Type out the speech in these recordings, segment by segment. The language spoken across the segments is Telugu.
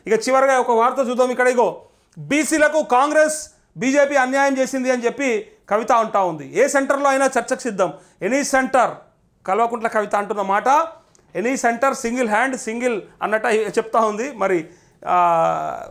ఇక చివరిగా ఒక వార్త చూద్దాం. ఇక్కడ ఇగో బీసీలకు కాంగ్రెస్ బీజేపీ అన్యాయం చేసింది అని చెప్పి కవిత అంటా ఉంది. ఏ సెంటర్లో అయినా చర్చకు సిద్ధం. ఎనీ సెంటర్, కల్వకుంట్ల కవిత అంటున్న మాట any centre single hand single అన్నట్టు చెప్తా ఉంది. మరి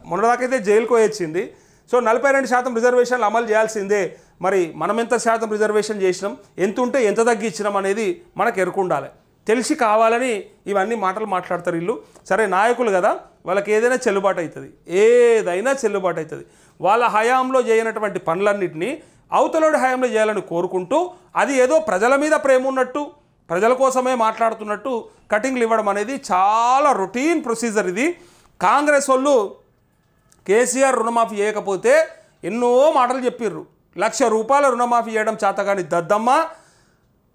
మొన్నదాకైతే జైలుకు వచ్చింది. సో 42% రిజర్వేషన్లు అమలు చేయాల్సిందే. మరి మనం ఎంత శాతం రిజర్వేషన్ చేసినాం, ఎంత ఉంటే ఎంత తగ్గించినాం అనేది మనకు ఎరుకుండాలి. తెలిసి కావాలని ఇవన్నీ మాటలు మాట్లాడతారు వీళ్ళు. సరే నాయకులు కదా, వాళ్ళకి ఏదైనా చెల్లుబాటు అవుతుంది, ఏదైనా చెల్లుబాటు అవుతుంది. వాళ్ళ హయాంలో చేయనటువంటి పనులన్నింటినీ అవతలోడి హయాంలో చేయాలని కోరుకుంటూ అది ఏదో ప్రజల మీద ప్రేమ ఉన్నట్టు, ప్రజల కోసమే మాట్లాడుతున్నట్టు కటింగ్లు ఇవ్వడం అనేది చాలా రొటీన్ ప్రొసీజర్. ఇది కాంగ్రెస్ వాళ్ళు కేసీఆర్ రుణమాఫీ చేయకపోతే ఎన్నో మాటలు చెప్పిర్రు. 1,00,000 రూపాయల రుణమాఫీ చేయడం చేతగాని దద్దమ్మ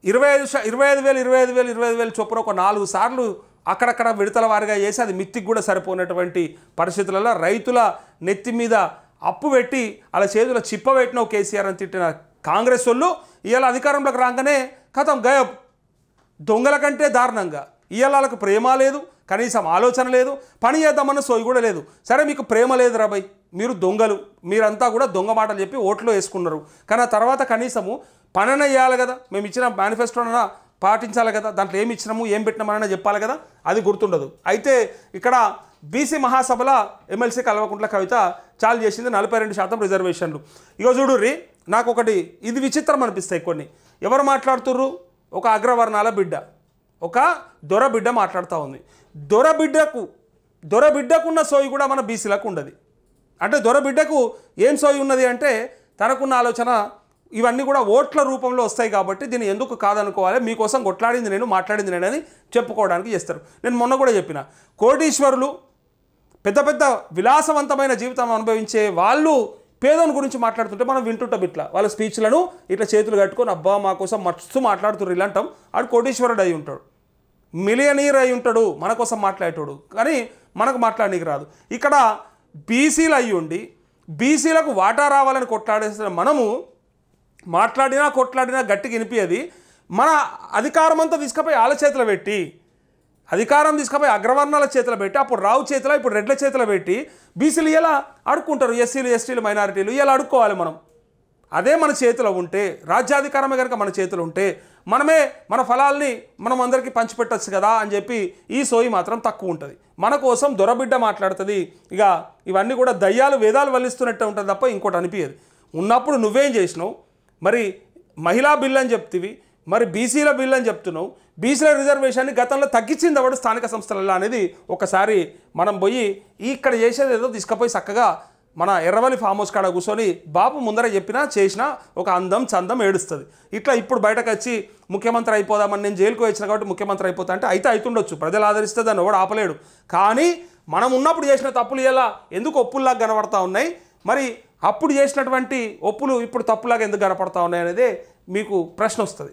25,000 చొప్పున ఒక 4 సార్లు అక్కడక్కడ విడతల వారిగా చేసి అది మిత్తికి కూడా సరిపోయినటువంటి పరిస్థితులలో రైతుల నెత్తి మీద అప్పు పెట్టి అలా చేతుల చిప్ప పెట్టినావు కేసీఆర్ అని తిట్టిన కాంగ్రెస్ వాళ్ళు ఇవాళ అధికారంలోకి రాగానే కథం గయబ్. దొంగల కంటే దారుణంగా ఇవాళ వాళ్ళకు ప్రేమ లేదు, కనీసం ఆలోచన లేదు, పని చేద్దామన్న సోయి కూడా లేదు. సరే మీకు ప్రేమ లేదు రాబాయ్, మీరు దొంగలు, మీరంతా కూడా దొంగ మాటలు చెప్పి ఓట్లు వేసుకున్నారు. కానీ ఆ తర్వాత కనీసము పనైనా చేయాలి కదా, మేము ఇచ్చిన మేనిఫెస్టోనైనా పాటించాలి కదా, దాంట్లో ఏమి ఇచ్చినాము ఏం పెట్టినామనైనా చెప్పాలి కదా, అది గుర్తుండదు. అయితే ఇక్కడ బీసీ మహాసభల ఎమ్మెల్సీ కల్వకుంట్ల కవిత చాలు చేసింది 42% రిజర్వేషన్లు. ఇగో చూడుర్రి, నాకు ఒకటి ఇది విచిత్రం అనిపిస్తాయి కొన్ని. ఎవరు మాట్లాడుతుర్రు? ఒక అగ్రవర్ణాల బిడ్డ, ఒక దొర బిడ్డ మాట్లాడుతూ ఉంది. దొర బిడ్డకున్న సోయి కూడా మన బీసీలకు ఉండదు. అంటే దొర బిడ్డకు ఏం సోయి ఉన్నది అంటే తనకున్న ఆలోచన ఇవన్నీ కూడా ఓట్ల రూపంలో వస్తాయి కాబట్టి దీన్ని ఎందుకు కాదనుకోవాలి, మీకోసం కొట్లాడింది నేను, మాట్లాడింది నేను అని చెప్పుకోవడానికి చేస్తారు. నేను మొన్న కూడా చెప్పిన, కోటీశ్వరులు పెద్ద పెద్ద విలాసవంతమైన జీవితం అనుభవించే వాళ్ళు పేదోని గురించి మాట్లాడుతుంటే మనం వింటుంటాం. ఇట్లా వాళ్ళ స్పీచ్లను ఇట్లా చేతులు కట్టుకొని అబ్బా మా కోసం మస్తు మాట్లాడుతున్నారు ఇలా అంటాం. ఆడు కోటీశ్వరుడు అయి ఉంటాడు, మిలియనీర్ అయి ఉంటాడు, మన కోసం మాట్లాడేటోడు, కానీ మనకు మాట్లాడనీకి రాదు. ఇక్కడ బీసీలు అయ్యి ఉండి బీసీలకు వాటా రావాలని కొట్లాడేసిన మనము కొట్లాడినా గట్టిగా వినిపించేది. మన అధికారం అంతా తీసుకుపోయి వాళ్ళ చేతిలో పెట్టి, అధికారం తీసుకుపోయి అగ్రవర్ణాల చేతిలో పెట్టి, అప్పుడు రావు చేతిలో ఇప్పుడు రెడ్ల చేతిలో పెట్టి బీసీలు ఇలా అడుక్కుంటారు. ఎస్సీలు ఎస్టీలు మైనారిటీలు ఇలా అడుక్కోవాలి మనం. అదే మన చేతిలో ఉంటే, రాజ్యాధికారమే కనుక మన చేతిలో ఉంటే మనమే మన ఫలాల్ని మనం అందరికీ పంచిపెట్టచ్చు కదా అని చెప్పి ఈ సోయి మాత్రం తక్కువ ఉంటుంది. మన కోసం దొరబిడ్డ మాట్లాడుతుంది. ఇక ఇవన్నీ కూడా దయ్యాలు వేదాలు వల్లిస్తున్నట్టే ఉంటుంది తప్ప ఇంకోటి అనిపించదు. ఉన్నప్పుడు నువ్వేం చేసినావు? మరి మహిళా బిల్ అని చెప్తివి, మరి బీసీల బిల్ అని చెప్తున్నావు. బీసీల రిజర్వేషన్ని గతంలో తగ్గించింది ఎవడు స్థానిక సంస్థలలో అనేది ఒకసారి మనం పోయి ఇక్కడ చేసేది ఏదో తీసుకుపోయి చక్కగా మన ఎర్రవల్లి ఫామ్ హౌస్ కాడ కూర్చొని బాపు ముందర చెప్పినా చేసినా ఒక అందం చందం ఏడుస్తుంది. ఇట్లా ఇప్పుడు బయటకు వచ్చి ముఖ్యమంత్రి అయిపోదామని నేను జైలుకు వచ్చిన కాబట్టి ముఖ్యమంత్రి అయిపోతా అంటే అయితే అవుతుండొచ్చు, ప్రజలు ఆదరిస్తే దాన్ని ఎవడు ఆపలేడు. కానీ మనం ఉన్నప్పుడు చేసిన తప్పులు ఇలా ఎందుకు ఒప్పుల్లాగా కనబడతా ఉన్నాయి, మరి అప్పుడు చేసినటువంటి ఒప్పులు ఇప్పుడు తప్పులాగా ఎందుకు కనపడతా ఉన్నాయి అనేది మీకు ప్రశ్న వస్తుంది.